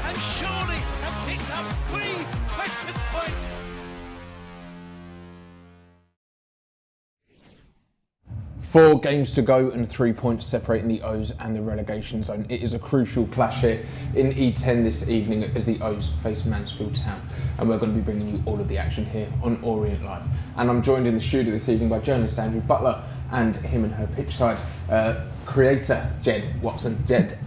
and surely have picked up 3 precious points. Four games to go and 3 points separating the O's and the relegation zone. It is a crucial clash here in E10 this evening as the O's face Mansfield Town, and we're going to be bringing you all of the action here on Orient Live. And I'm joined in the studio this evening by journalist Andrew Butler and him and her pitchside creator Jed Watson. Jed,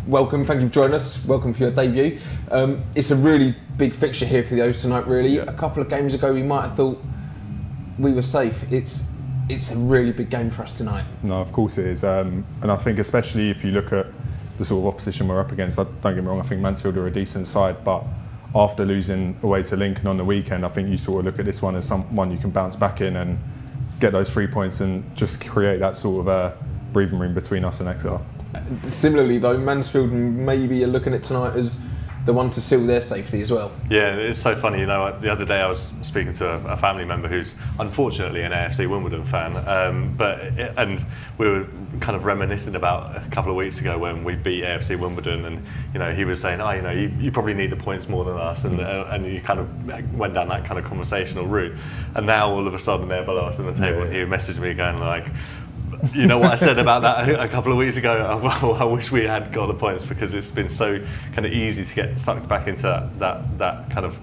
welcome, thank you for joining us. Welcome for your debut. It's a really big fixture here for the O's tonight, really. A couple of games ago we might have thought we were safe. It's a really big game for us tonight. No, of course it is. And I think especially if you look at the sort of opposition we're up against, don't get me wrong, I think Mansfield are a decent side, but after losing away to Lincoln on the weekend, I think you sort of look at this one as someone you can bounce back in and get those 3 points and just create that sort of breathing room between us and Exeter. Similarly though, Mansfield maybe are looking at tonight as the one to seal their safety as well. Yeah, it's so funny, you know, the other day I was speaking to a family member who's unfortunately an AFC Wimbledon fan, and we were kind of reminiscing about a couple of weeks ago when we beat AFC Wimbledon, and you know, he was saying, oh, you know, you probably need the points more than us, and you kind of went down that kind of conversational route, and now all of a sudden they're below us in the table, and he messaged me going like, you know what I said about that a couple of weeks ago? I wish we had got the points, because it's been so kind of easy to get sucked back into that kind of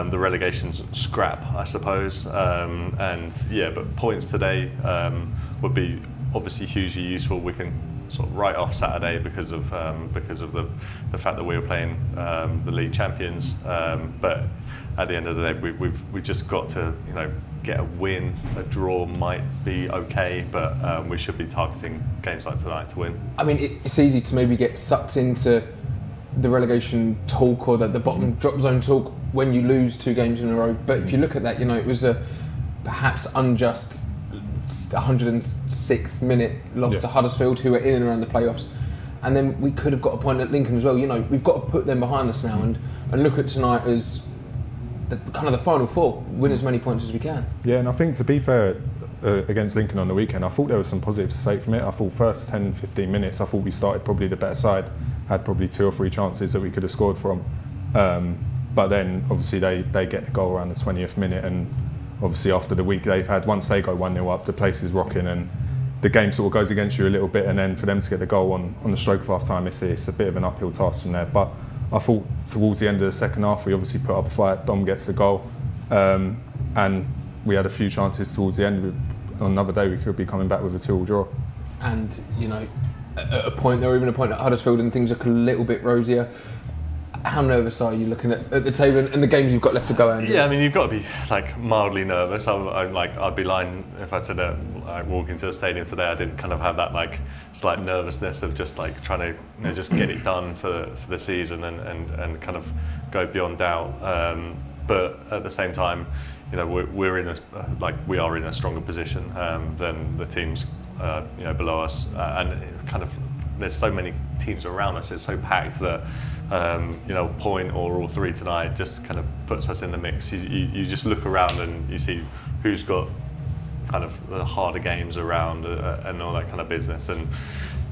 the relegation scrap, I suppose. And yeah, but points today would be obviously hugely useful. We can sort of write off Saturday because of the fact that we were playing the league champions. But at the end of the day, we just got to, you know, get a win. A draw might be okay, but we should be targeting games like tonight to win. I mean, it's easy to maybe get sucked into the relegation talk or the bottom drop zone talk when you lose 2 games in a row. But if you look at that, you know, it was a perhaps unjust 106th minute loss to Huddersfield, who were in and around the playoffs. And then we could have got a point at Lincoln as well. You know, we've got to put them behind us now and look at tonight as kind of the final 4, win as many points as we can. Yeah, and I think, to be fair, against Lincoln on the weekend, I thought there was some positives to take from it. I thought first 10-15 minutes, I thought we started probably the better side, had probably 2 or 3 chances that we could have scored from. But then obviously they get the goal around the 20th minute, and obviously after the week they've had, once they go 1-0 up, the place is rocking and the game sort of goes against you a little bit, and then for them to get the goal on the stroke of half time, it's a bit of an uphill task from there. But I thought towards the end of the second half, we obviously put up a fight. Dom gets the goal, and we had a few chances towards the end. On another day, we could be coming back with a 2-2 draw. And you know, at a point, there were even a point at Huddersfield, and things look a little bit rosier. How nervous are you looking at the table and the games you've got left to go, Andrew? Yeah, I mean, you've got to be like mildly nervous. I'd be lying if I said that I walk into the stadium today, I didn't kind of have that like slight nervousness of just like trying to, you know, just get it done for the season and kind of go beyond doubt. But at the same time, you know, we are in a stronger position than the teams you know, below us, and it kind of, there's so many teams around us. It's so packed that you know, point or all 3 tonight just kind of puts us in the mix. You just look around and you see who's got kind of the harder games around and all that kind of business, and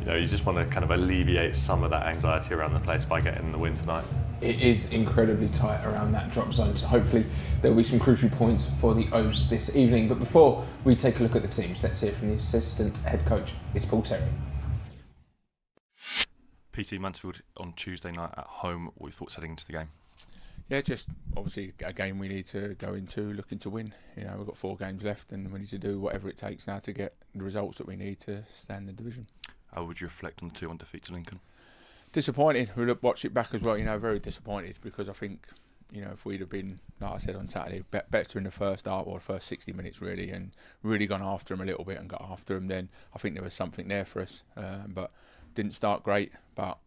you know, you just want to kind of alleviate some of that anxiety around the place by getting the win tonight. It is incredibly tight around that drop zone, so hopefully there will be some crucial points for the O's this evening. But before we take a look at the teams, let's hear from the assistant head coach. It's Paul Terry. PT Mansfield on Tuesday night at home. What are your thoughts heading into the game? Yeah, just obviously a game we need to go into looking to win. You know, we've got 4 games left, and we need to do whatever it takes now to get the results that we need to stay in the division. How would you reflect on 2-1 defeat to Lincoln? Disappointed. We'll watch it back as well. You know, very disappointed, because I think, you know, if we'd have been, like I said on Saturday, better in the first half or the first 60 minutes really, and really gone after them a little bit and got after them, then I think there was something there for us. But didn't start great, but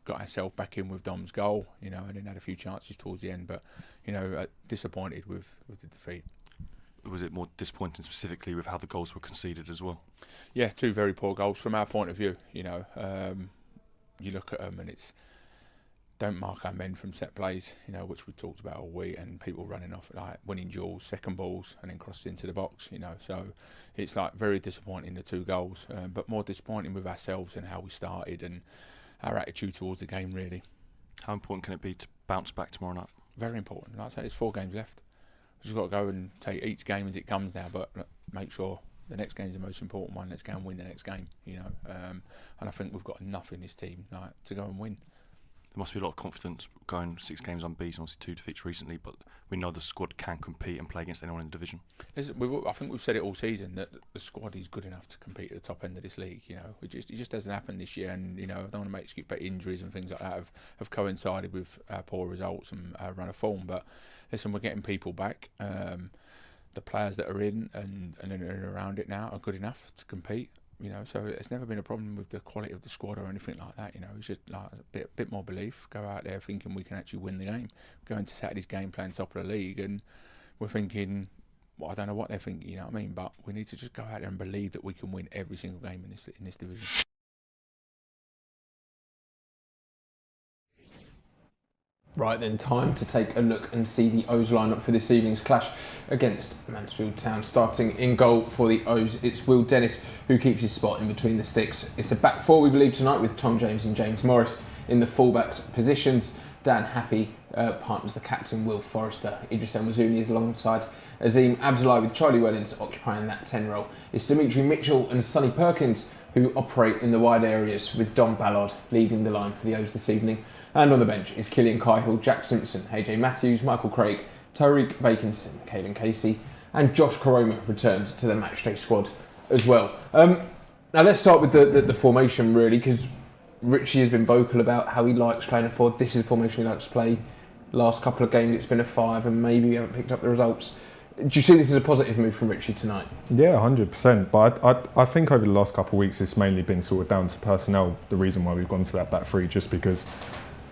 got ourselves back in with Dom's goal, you know, and then had a few chances towards the end. But, you know, disappointed with the defeat. Was it more disappointing specifically with how the goals were conceded as well? Yeah, 2 very poor goals from our point of view. You know, you look at them and it's, don't mark our men from set plays, you know, which we talked about all week, and people running off like winning duels, second balls, and then crossing into the box, you know. So it's like very disappointing, the 2 goals, but more disappointing with ourselves and how we started and our attitude towards the game, really. How important can it be to bounce back tomorrow night? Very important. Like I say, there's 4 games left. We've just got to go and take each game as it comes now, but make sure the next game is the most important one. Let's go and win the next game, you know. And I think we've got enough in this team to go and win. There must be a lot of confidence going 6 games unbeaten, obviously 2 defeats recently, but we know the squad can compete and play against anyone in the division. Listen, I think we've said it all season that the squad is good enough to compete at the top end of this league. You know, it just hasn't happened this year, and you know, I don't want to make excuse, but injuries and things like that have coincided with poor results and run of form. But listen, we're getting people back. The players that are in and around it now are good enough to compete. You know, so it's never been a problem with the quality of the squad or anything like that. You know, it's just like a bit more belief. Go out there thinking we can actually win the game. Go into Saturday's game playing top of the league, and we're thinking, well, I don't know what they're thinking. You know what I mean? But we need to just go out there and believe that we can win every single game in this division. Right then, time to take a look and see the O's lineup for this evening's clash against Mansfield Town. Starting in goal for the O's, it's Will Dennis who keeps his spot in between the sticks. It's a back 4, we believe, tonight, with Tom James and James Morris in the fullbacks positions. Dan Happy partners the captain Will Forrester. Idris El-Mazouni is alongside Azim Abdullahi, with Charlie Wellens occupying that 10 role. It's Dimitri Mitchell and Sonny Perkins who operate in the wide areas, with Dom Ballard leading the line for the O's this evening. And on the bench is Killian Cahill, Jack Simpson, AJ Matthews, Michael Craig, Tariq Bakinson, Caelan Casey, and Josh Koroma returns to the matchday squad as well. Now let's start with the formation, really, because Richie has been vocal about how he likes playing a 4. This is the formation he likes to play. Last couple of games it's been a 5, and maybe we haven't picked up the results. Do you see this as a positive move from Richie tonight? Yeah, 100%. But I think over the last couple of weeks it's mainly been sort of down to personnel, the reason why we've gone to that back 3, just because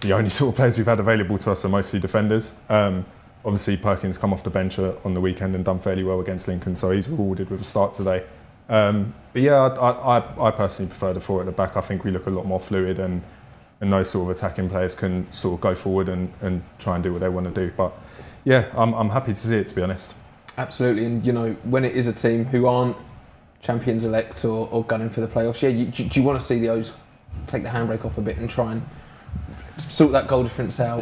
the only sort of players we've had available to us are mostly defenders. Obviously, Perkins come off the bench on the weekend and done fairly well against Lincoln, so he's rewarded with a start today. But yeah, I personally prefer the 4 at the back. I think we look a lot more fluid, and those sort of attacking players can sort of go forward and try and do what they want to do. But yeah, I'm happy to see it, to be honest. Absolutely, and you know, when it is a team who aren't champions elect or gunning for the playoffs, yeah, do you want to see the O's take the handbrake off a bit and try and sort that goal difference out?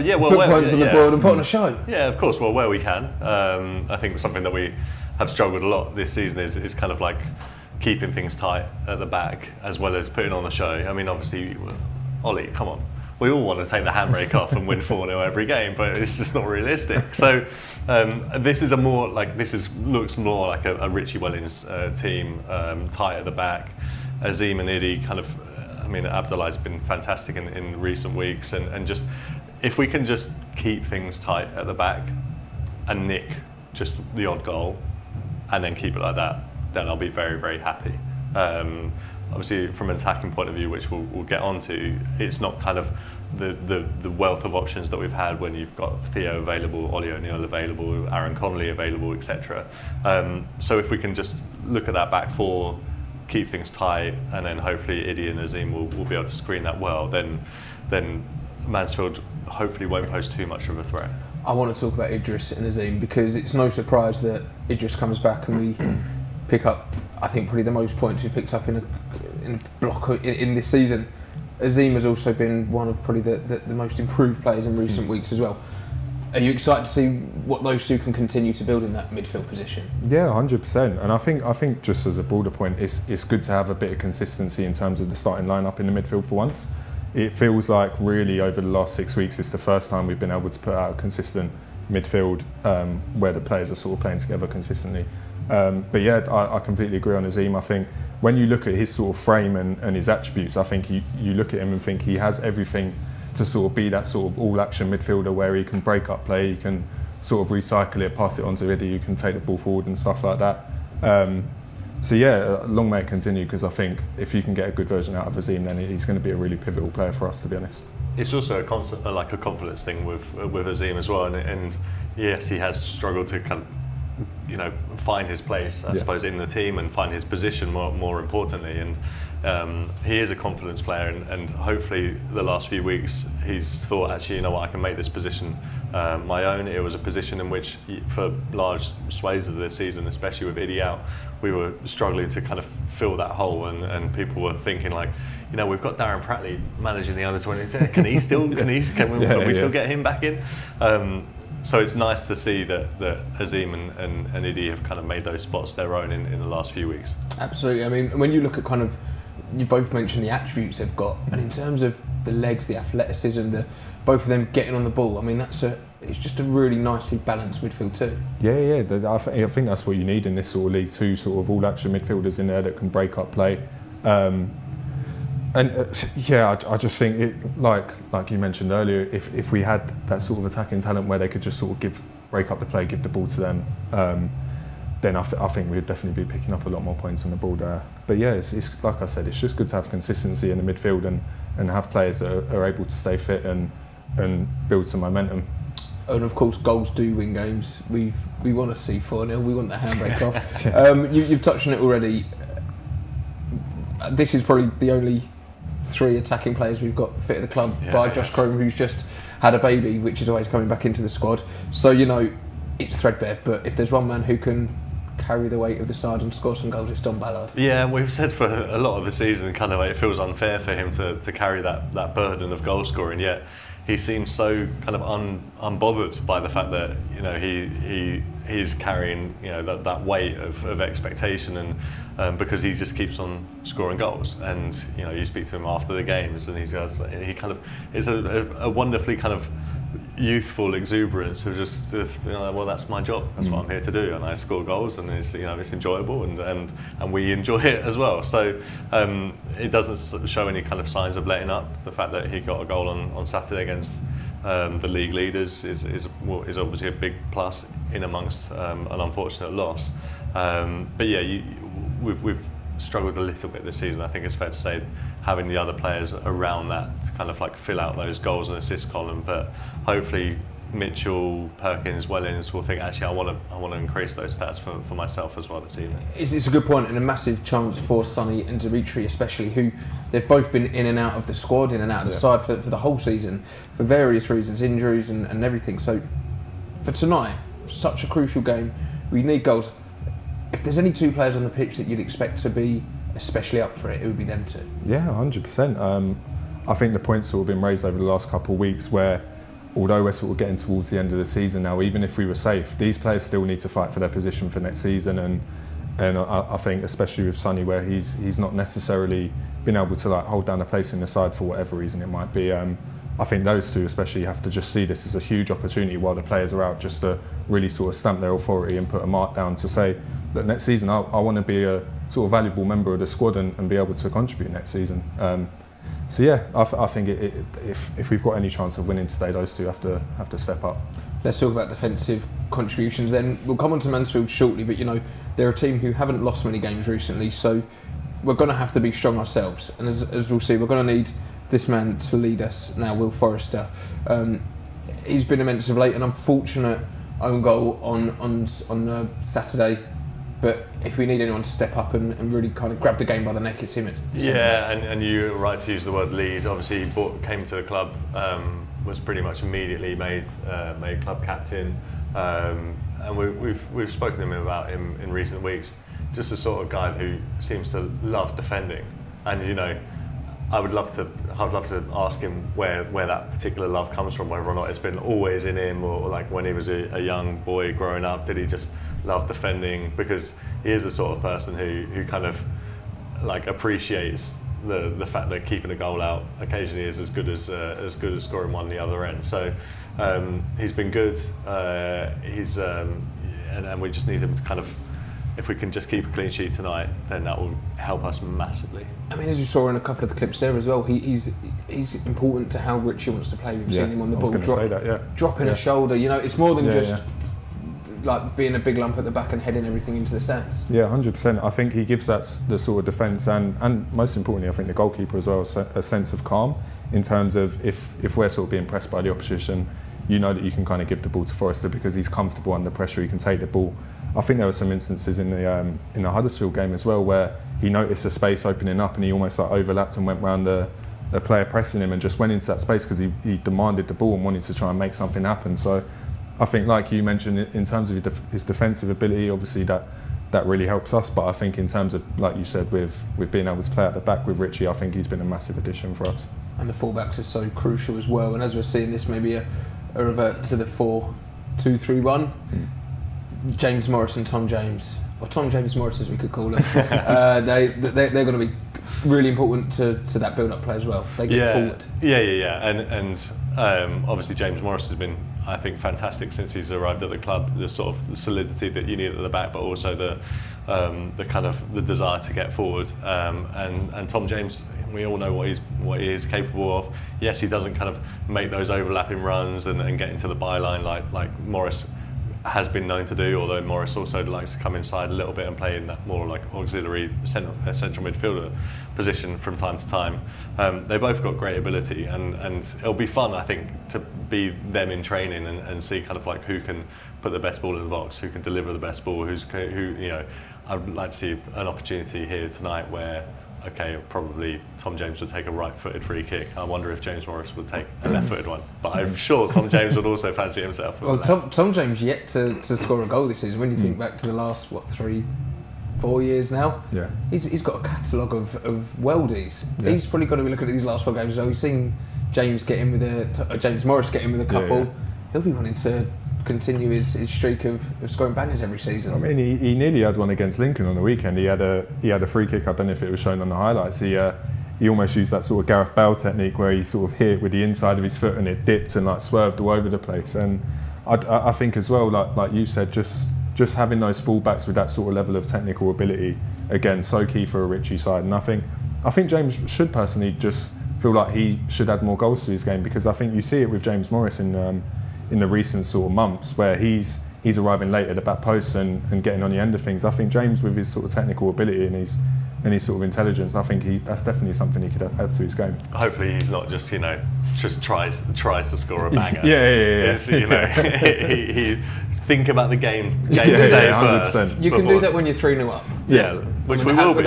Yeah, well, put points on the board and put on a show. Yeah, of course. Well, where we can. I think something that we have struggled a lot this season is kind of like keeping things tight at the back as well as putting on the show. I mean, obviously, Ollie, come on. We all want to take the handbrake off and win 4-0 every game, but it's just not realistic. So this is looks more like a Richie Wellens team, tight at the back. Azim and Idi kind of. I mean, Abdullah's been fantastic in recent weeks, and just if we can just keep things tight at the back and nick just the odd goal and then keep it like that, then I'll be very, very happy. Obviously, from an attacking point of view, which we'll get onto, it's not kind of the wealth of options that we've had when you've got Theo available, Ollie O'Neill available, Aaron Connolly available, etc. So if we can just look at that back 4, keep things tight, and then hopefully Idi and Azim will be able to screen that well, then Mansfield hopefully won't pose too much of a threat. I want to talk about Idris and Azim, because it's no surprise that Idris comes back and we pick up, I think, probably the most points we've picked up in a block in this season. Azim has also been one of probably the most improved players in recent weeks as well. Are you excited to see what those 2 can continue to build in that midfield position? Yeah, 100%. And I think just as a broader point, it's good to have a bit of consistency in terms of the starting lineup in the midfield for once. It feels like really over the last 6 weeks, it's the first time we've been able to put out a consistent midfield where the players are sort of playing together consistently. But yeah, I completely agree on Azim. I think when you look at his sort of frame and his attributes, I think you look at him and think he has everything to sort of be that sort of all-action midfielder where he can break up play, he can sort of recycle it, pass it on to Idi, you can take the ball forward and stuff like that. So yeah, long may it continue, because I think if you can get a good version out of Azim, then he's going to be a really pivotal player for us, to be honest. It's also a confidence thing with Azim as well, and yes, he has struggled to kind of find his place, I suppose, in the team and find his position more importantly. And he is a confidence player, and hopefully the last few weeks he's thought, actually, I can make this position my own. It was a position in which, for large swathes of the season, especially with Iddy out, we were struggling to kind of fill that hole, and people were thinking like, we've got Darren Pratley managing the under 20. Can we still get him back in? So it's nice to see that Azim and Iddy have kind of made those spots their own in the last few weeks. Absolutely. I mean, when you look at you both mentioned the attributes they've got, and in terms of the legs, the athleticism, both of them getting on the ball, I mean, it's just a really nicely balanced midfield too. Yeah. I think that's what you need in this sort of league, two sort of all-action midfielders in there that can break up play. I just think it, like you mentioned earlier, if we had that sort of attacking talent where they could just sort of break up the play, give the ball to them, then I think we'd definitely be picking up a lot more points on the ball there. But yeah, it's like I said, it's just good to have consistency in the midfield and have players that are able to stay fit and build some momentum. And of course, goals do win games. We want to see 4-0. We want the handbrake off. You've touched on it already. This is probably the only 3 attacking players we've got fit at the club, by Josh Crome, who's just had a baby, which is always coming back into the squad. So it's threadbare. But if there's one man who can carry the weight of the side and score some goals, it's Don Ballard. Yeah, we've said for a lot of the season, kind of, it feels unfair for him to carry that burden of goal scoring. Yet he seems so kind of unbothered by the fact that he's carrying that weight of expectation, and because he just keeps on scoring goals. And you speak to him after the games, and he kind of is a wonderfully kind of youthful exuberance of just well, that's my job, that's what I'm here to do, and I score goals, and it's it's enjoyable, and we enjoy it as well. So it doesn't show any kind of signs of letting up. The fact that he got a goal on Saturday against the league leaders is obviously a big plus in amongst an unfortunate loss. But yeah, we've struggled a little bit this season. I think it's fair to say, having the other players around that to kind of like fill out those goals and assist column. But hopefully Mitchell, Perkins, Wellens will think, actually, I want to increase those stats for myself as well this evening. It's a good point, and a massive chance for Sonny and Dimitri especially, who they've both been in and out of the squad, in and out of the side for the whole season for various reasons, injuries and everything. So for tonight, such a crucial game, we need goals. If there's any 2 players on the pitch that you'd expect to be especially up for it, it would be them 2. Yeah, 100%. I think the points that have been raised over the last couple of weeks, where although we're sort of getting towards the end of the season now, even if we were safe, these players still need to fight for their position for next season. And I think, especially with Sonny, where he's not necessarily been able to hold down a place in the side for whatever reason it might be. I think those 2 especially have to just see this as a huge opportunity while the players are out, just to really sort of stamp their authority and put a mark down to say that next season I want to be a sort of valuable member of the squad and be able to contribute next season. So yeah, I think if we've got any chance of winning today, those 2 have to step up. Let's talk about defensive contributions then. We'll come on to Mansfield shortly, but they're a team who haven't lost many games recently, so we're going to have to be strong ourselves. And as we'll see, we're going to need this man to lead us now, Will Forrester. He's been immense of late, an unfortunate own goal on Saturday. But if we need anyone to step up and really kind of grab the game by the neck, it's him. Yeah, and you're right to use the word lead. Obviously, he came to the club, was pretty much immediately made club captain, and we've spoken to him about him in recent weeks. Just the sort of guy who seems to love defending, and I'd love to ask him where that particular love comes from, whether or not it's been always in him, or like when he was a young boy growing up, did he just love defending? Because he is the sort of person who kind of like appreciates the fact that keeping a goal out occasionally is as good as scoring one the other end. So he's been good. And we just need him to kind of, if we can just keep a clean sheet tonight, then that will help us massively. I mean, as you saw in a couple of the clips there as well, he's important to how Richie wants to play. We've seen him on the ball, dropping a shoulder. It's more than just like being a big lump at the back and heading everything into the stands. Yeah, 100%. I think he gives that the sort of defence and most importantly, I think the goalkeeper as well, a sense of calm in terms of if we're sort of being pressed by the opposition, that you can kind of give the ball to Forrester because he's comfortable under pressure. He can take the ball I think there were some instances in the Huddersfield game as well where he noticed a space opening up and he almost like overlapped and went round a player pressing him and just went into that space because he demanded the ball and wanted to try and make something happen. So I think, like you mentioned, in terms of his defensive ability, obviously that really helps us. But I think in terms of, like you said, with being able to play at the back with Richie, I think he's been a massive addition for us. And the fullbacks are so crucial as well. And as we're seeing this, maybe a revert to the 4-2-3-1. James Morris and Tom James, or Tom James Morris as we could call them, they're going to be really important to that build-up play as well. They get forward. Yeah. And obviously James Morris has been, I think, fantastic since he's arrived at the club. The sort of the solidity that you need at the back, but also the kind of the desire to get forward. And Tom James, we all know what he is capable of. Yes, he doesn't kind of make those overlapping runs and get into the byline like Morris has been known to do, although Morris also likes to come inside a little bit and play in that more like auxiliary central midfielder position from time to time. They both got great ability, and it'll be fun, I think, to be them in training and see kind of like who can put the best ball in the box, who can deliver the best ball, I'd like to see an opportunity here tonight where, okay, probably Tom James would take a right-footed free kick. I wonder if James Morris would take a left-footed one. But I'm sure Tom James would also fancy himself. Well, Tom James yet to score a goal this season. When you think back to the last 3-4 years now, he's got a catalogue of worldies. Yeah. He's probably got to be looking at these last 4 games. So we've seen James Morris get in with a couple. Yeah. He'll be wanting to continue his streak of scoring bangers every season. I mean, he nearly had one against Lincoln on the weekend. He had a free kick. I don't know if it was shown on the highlights. He almost used that sort of Gareth Bale technique where he sort of hit it with the inside of his foot and it dipped and like swerved all over the place. And I think as well, like you said, just having those fullbacks with that sort of level of technical ability, again, so key for a Richie side. And I think James should personally just feel like he should add more goals to his game, because I think you see it with James Morris in the recent sort of months where he's arriving late at the back post and getting on the end of things. I think James, with his sort of technical ability and his sort of intelligence, I think that's definitely something he could add to his game. Hopefully he's not just tries to score a banger. Yeah. He think about the game state 100%. First. You can do that when you're 3-0 up. Yeah, which we will be.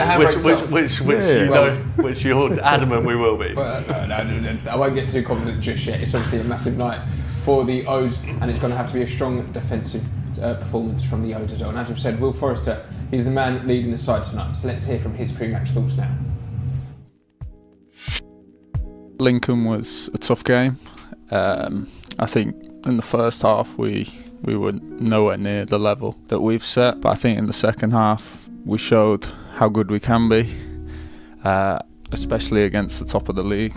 Which you're adamant we will be. I won't get too confident just yet. It's obviously a massive night for the O's, and it's going to have to be a strong defensive performance from the O's as well. And as we've said, Will Forrester, he's the man leading the side tonight. So let's hear from his pre-match thoughts now. Lincoln was a tough game. I think in the first half we were nowhere near the level that we've set, but I think in the second half we showed how good we can be, especially against the top of the league.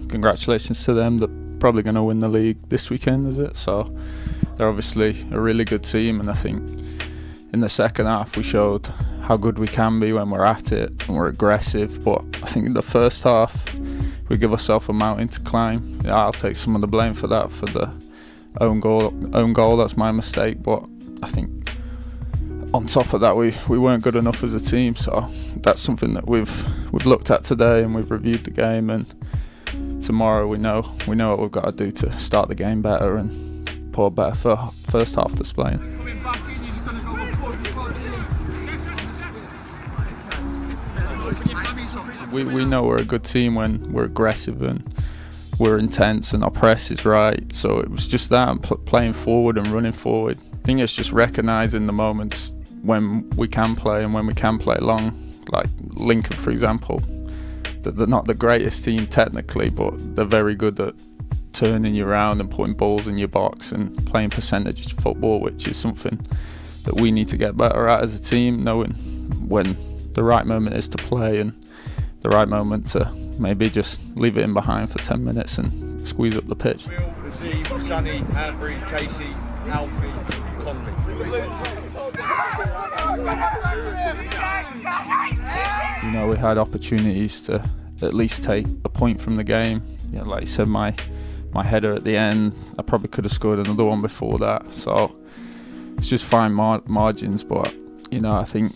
Congratulations to them. They're probably going to win the league this weekend, is it? So they're obviously a really good team, and I think in the second half we showed how good we can be when we're at it and we're aggressive. But I think in the first half we give ourselves a mountain to climb. I'll take some of the blame for that, for the own goal. That's my mistake. But I think on top of that we weren't good enough as a team. So that's something that we've looked at today, and we've reviewed the game, and tomorrow we know what we've got to do to start the game better and put a better first half display in. We know we're a good team when we're aggressive and we're intense and our press is right. So it was just that, and playing forward and running forward. I think it's just recognising the moments when we can play and when we can play long. Like Lincoln, for example, they're not the greatest team technically, but they're very good at turning you around and putting balls in your box and playing percentage football, which is something that we need to get better at as a team, knowing when the right moment is to play and the right moment to maybe just leave it in behind for 10 minutes and squeeze up the pitch. Will, Nazim, Sonny, Avery, Casey, Alfie, Conley. We had opportunities to at least take a point from the game. Like you said, my header at the end, I probably could have scored another one before that. So it's just fine margins, but I think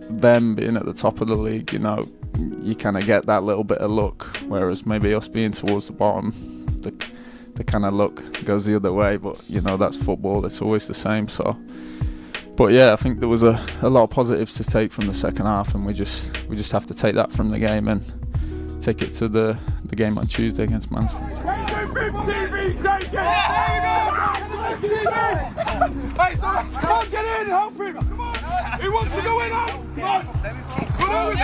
them being at the top of the league, you kind of get that little bit of luck, whereas maybe us being towards the bottom, the kind of luck goes the other way. But that's football, it's always the same. So But yeah, I think there was a lot of positives to take from the second half, and we just have to take that from the game and take it to the game on Tuesday against Mansfield. Hey, come on, get in, help him! Come on! He wants to go in, us! Come on!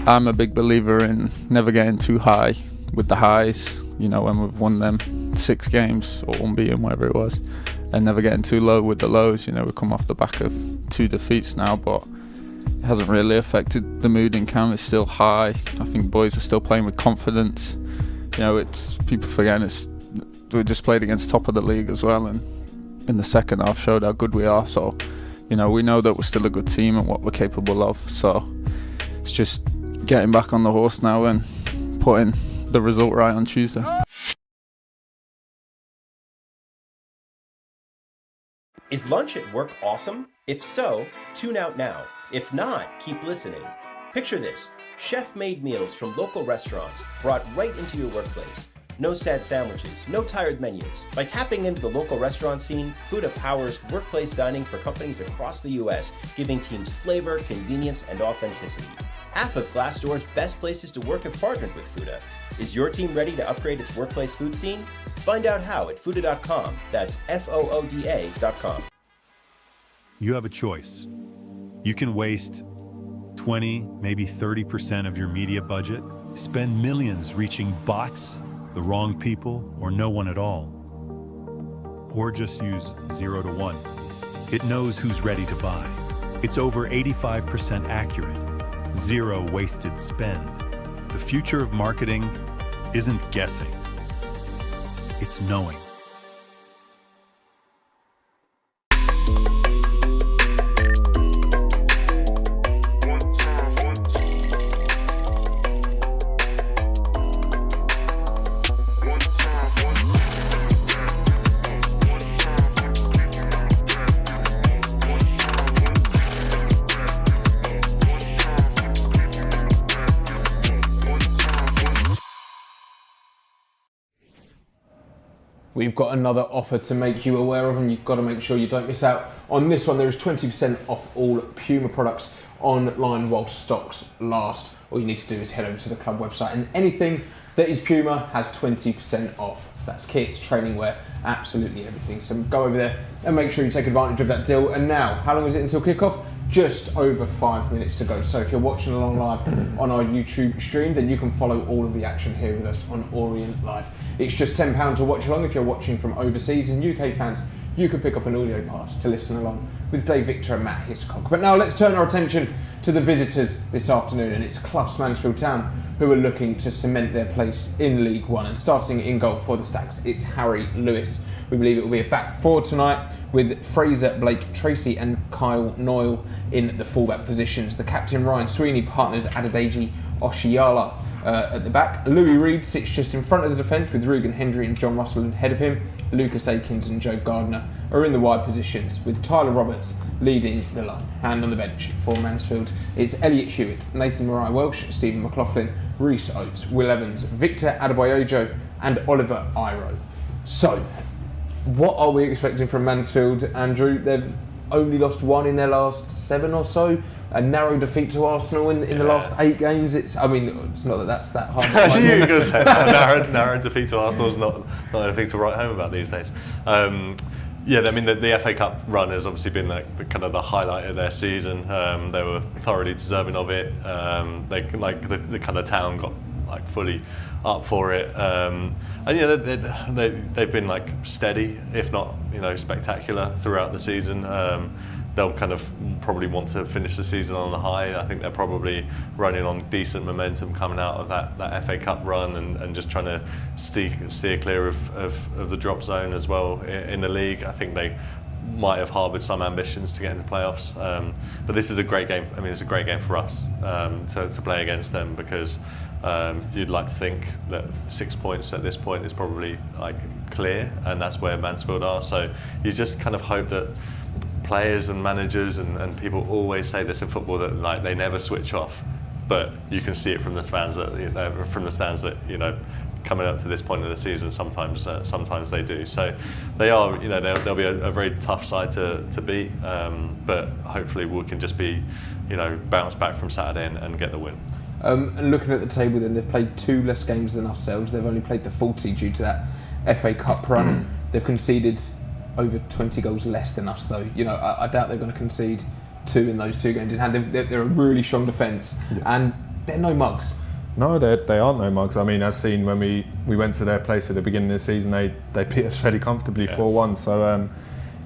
I'm a big believer in never getting too high with the highs, you know, when we've won them 6 games or unbeaten, whatever it was, and never getting too low with the lows. You know, we come off the back of 2 defeats now, but it hasn't really affected the mood in camp. It's still high. I think boys are still playing with confidence. You know, it's people forgetting we just played against top of the league as well, and in the second half showed how good we are. So, you know, we know that we're still a good team and what we're capable of. So it's just getting back on the horse now and putting the result right on Tuesday. Is lunch at work awesome? If so, tune out now. If not, keep listening. Picture this: chef-made meals from local restaurants brought right into your workplace. No sad sandwiches, no tired menus. By tapping into the local restaurant scene, Fuda powers workplace dining for companies across the U.S., giving teams flavor, convenience, and authenticity. Half of Glassdoor's best places to work have partnered with Fuda. Is your team ready to upgrade its workplace food scene? Find out how at Fuda.com. That's FOODA.com. You have a choice. You can waste 20, maybe 30% of your media budget, spend millions reaching bots, the wrong people, or no one at all. Or just use 0 to 1. It knows who's ready to buy. It's over 85% accurate. 0 wasted spend. The future of marketing isn't guessing. It's knowing. We've got another offer to make you aware of, and you've got to make sure you don't miss out on this one. There is 20% off all Puma products online while stocks last. All you need to do is head over to the club website, and anything that is Puma has 20% off. That's kits, training wear, absolutely everything. So go over there and make sure you take advantage of that deal. And now, how long is it until kickoff? Just over 5 minutes to go. So if you're watching along live on our YouTube stream, then you can follow all of the action here with us on Orient Live. It's just £10 to watch along. If you're watching from overseas, and UK fans, you can pick up an audio pass to listen along with Dave Victor and Matt Hiscock. But now let's turn our attention to the visitors this afternoon, and it's Clough's Mansfield Town who are looking to cement their place in League One. And starting in goal for the Stags, it's Harry Lewis. We believe it will be a back four tonight, with Fraser, Blake, Tracy and Kyle Noyle in the fullback positions. The captain Ryan Sweeney partners Adedeji Oshiala at the back. Louis Reed sits just in front of the defence, with Rugen Hendry and John Russell ahead of him. Lucas Akins and Joe Gardner are in the wide positions, with Tyler Roberts leading the line. And on the bench for Mansfield, it's Elliot Hewitt, Nathan Mariah-Welsh, Stephen McLaughlin, Reece Oates, Will Evans, Victor Adebayojo and Oliver Iro. So, what are we expecting from Mansfield, Andrew? They've only lost one in their last 7 or so. A narrow defeat to Arsenal in the last 8 games. It's not that that's that hard. You were going to say narrow defeat to Arsenal is not anything to write home about these days. Yeah, I mean the FA Cup run has obviously been the kind of the highlight of their season. They were thoroughly deserving of it. The kind of town got fully up for it, and yeah, they've been steady, if not spectacular throughout the season. They'll kind of probably want to finish the season on the high. I think they're probably running on decent momentum coming out of that FA Cup run, and just trying to steer clear of the drop zone as well in the league. I think they might have harboured some ambitions to get into playoffs, but this is a great game. I mean, it's a great game for us to play against them, because you'd like to think that 6 points at this point is probably clear, and that's where Mansfield are. So you just kind of hope that players and managers and people always say this in football, that they never switch off, but you can see it from the stands that coming up to this point in the season, sometimes they do. So they are, they'll be a very tough side to beat, but hopefully we can just be, bounce back from Saturday and get the win. And looking at the table, then they've played 2 less games than ourselves. They've only played the 40 due to that FA Cup run. They've conceded over 20 goals less than us, though. I doubt they're going to concede 2 in those 2 games in hand. They're a really strong defence, and they're no mugs. No, they aren't no mugs. I mean, as seen when we went to their place at the beginning of the season, they beat us fairly comfortably 4-1. So,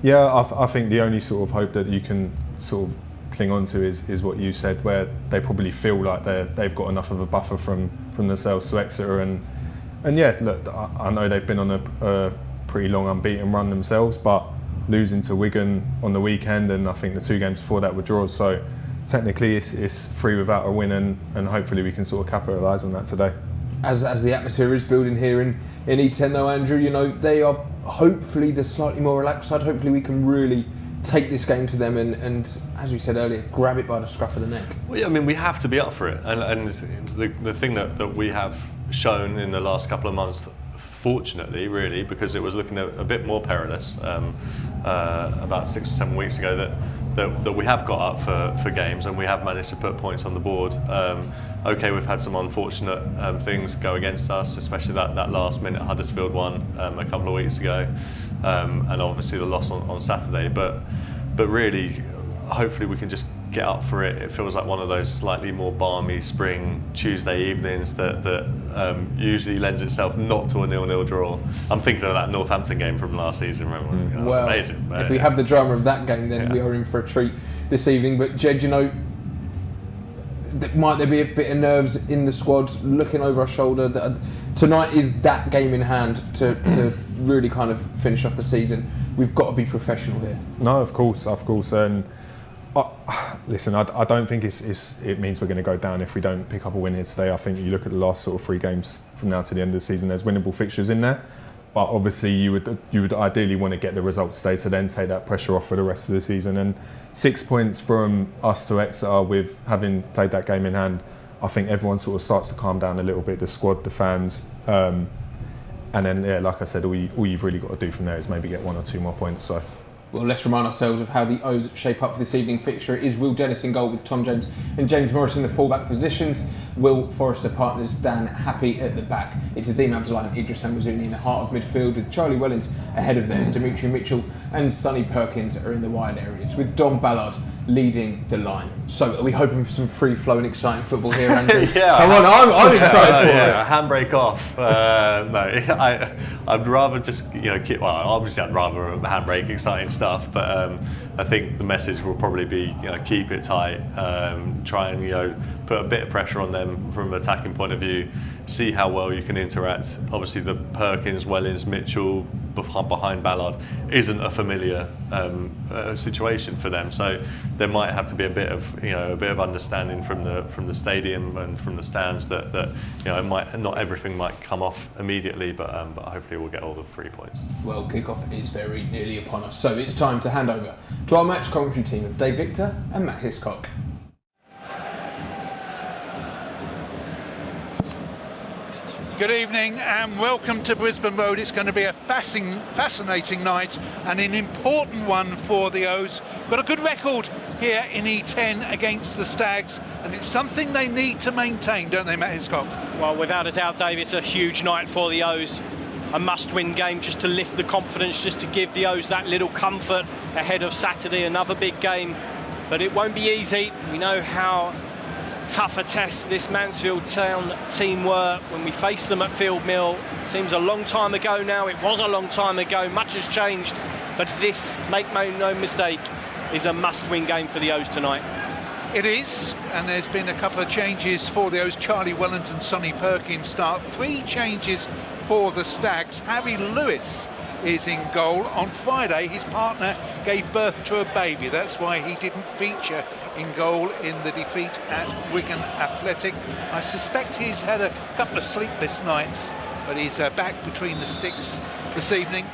I think the only sort of hope that you can sort of cling on to is what you said, where they probably feel like they've got enough of a buffer from themselves to Exeter. And yeah, look, I know they've been on a pretty long unbeaten run themselves, but losing to Wigan on the weekend, and I think the 2 games before that were draws. So technically it's 3 without a win, and hopefully we can sort of capitalise on that today. As the atmosphere is building here in E10 though, Andrew, they are hopefully the slightly more relaxed side. Hopefully we can really take this game to them and as we said earlier, grab it by the scruff of the neck. Well, I mean, we have to be up for it, and the thing that we have shown in the last couple of months, fortunately, really, because it was looking a bit more perilous about 6 or 7 weeks ago, that we have got up for games and we have managed to put points on the board. Okay, we've had some unfortunate things go against us, especially that last minute Huddersfield one a couple of weeks ago, and obviously the loss on Saturday. But really, hopefully we can just get up for it. It feels like one of those slightly more balmy spring Tuesday evenings that usually lends itself not to a 0-0 draw. I'm thinking of that Northampton game from last season. Remember? It was amazing. If we have the drama of that game, then we are in for a treat this evening. But Jed, might there be a bit of nerves in the squad looking over our shoulder? Tonight is that game in hand to really kind of finish off the season. We've got to be professional here. No, of course, and listen, I don't think it means we're going to go down if we don't pick up a win here today. I think you look at the last sort of 3 games from now to the end of the season, there's winnable fixtures in there, but obviously you would ideally want to get the results today to then take that pressure off for the rest of the season. And 6 points from us to Exeter, with having played that game in hand, I think everyone sort of starts to calm down a little bit, the squad, the fans, and then like I said, all you've really got to do from there is maybe get 1 or 2 more points. So. Well, let's remind ourselves of how the O's shape up for this evening fixture. It is Will Dennis in goal with Tom James and James Morris in the fullback positions. Will Forrester partners Dan Happy at the back. It is Eam Abdullah and Idris Hamazuni in the heart of midfield, with Charlie Wellens ahead of them. Dimitri Mitchell and Sonny Perkins are in the wide areas, with Dom Ballard leading the line. So are we hoping for some free-flowing, exciting football here, Andrew? Come on, I'm excited for it. Handbrake off. No, I'd rather just keep. Well, obviously I'd rather handbrake, exciting stuff, but I think the message will probably be keep it tight, try and put a bit of pressure on them from an attacking point of view, see how well you can interact. Obviously the Perkins, Wellens, Mitchell behind Ballard isn't a familiar situation for them, so there might have to be a bit of understanding from the stadium and from the stands that it might not everything might come off immediately, but hopefully we'll get all the 3 points. Well, kickoff is very nearly upon us, so it's time to hand over to our match commentary team of Dave Victor and Matt Hiscock. Good evening and welcome to Brisbane Road. It's going to be a fascinating night and an important one for the O's. Got a good record here in E10 against the Stags, and it's something they need to maintain, don't they, Matt Hiscock? Well, without a doubt, Dave, it's a huge night for the O's. A must-win game just to lift the confidence, just to give the O's that little comfort ahead of Saturday, another big game. But it won't be easy. We know how tough a test this Mansfield Town team were when we faced them at Field Mill. Seems a long time ago now. It was a long time ago. Much has changed, but this, make no mistake, is a must-win game for the O's tonight. It is, and there's been a couple of changes for the O's. Charlie Wellens and Sonny Perkins start. 3 changes for the Stags. Harry Lewis is in goal. On Friday, his partner gave birth to a baby. That's why he didn't feature in goal in the defeat at Wigan Athletic. I suspect he's had a couple of sleepless nights, but he's back between the sticks this evening.